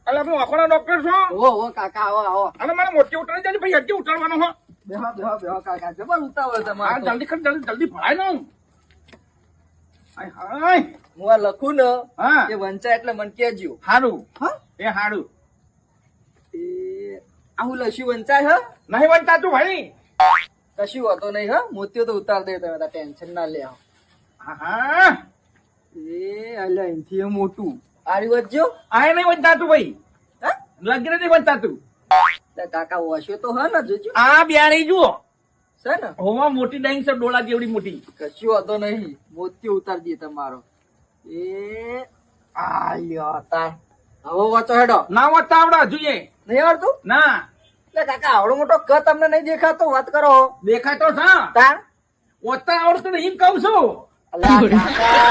અલે હું આંખોના ડોક્ટર છું. ઓ કાકા આવો આવો. અને મને મોટી ઉતારી જાય ભાઈ હજી ઉતારવાનો હો. બેહો બેહો બેહો કાકા જબર ઉતાવળ હા તમારે. જલ્દી કર જલ્દી ભરાય ને. હાય હાય હું આ લખું ને હા એ વંચાય એટલે મને કહેજો. હારું હા એ હારું એ આ હું લસ્યું વંચાય હા નહીં વંચતા તું ભાઈ. કશું હોતો નહીં હા મોતીઓ તો ઉતાર દે તમે ટેન્શન ના લે આવો. હા હા એ અલ્યા એનથી એ મોટું આર્યું વચ્ચો આ નહીં વંચતા તું ભાઈ. હા લગીને નહીં વંચતા તું. તે કાકા વસ્યો તો હા ને જોજો આ બ્યાણી જુઓ છે ને હોવા મોટી ડાઈંગ છે ડોળા જેવડી મોટી. કશું હોતો નહીં મોતીઓ ઉતાર દે તમારો. એ આ લ્યો તાર હવે વાંચો હેડો. ના વંચતા આવડા જોઈએ નહીં આવડતું ના એટલે કાકા આવડો મોટો ક તમને નહીં દેખાતો વાત કરો દેખાય તો છે તાર વંચતા આવડતું નહીં એમ કહું છું. અલ્યા કાકા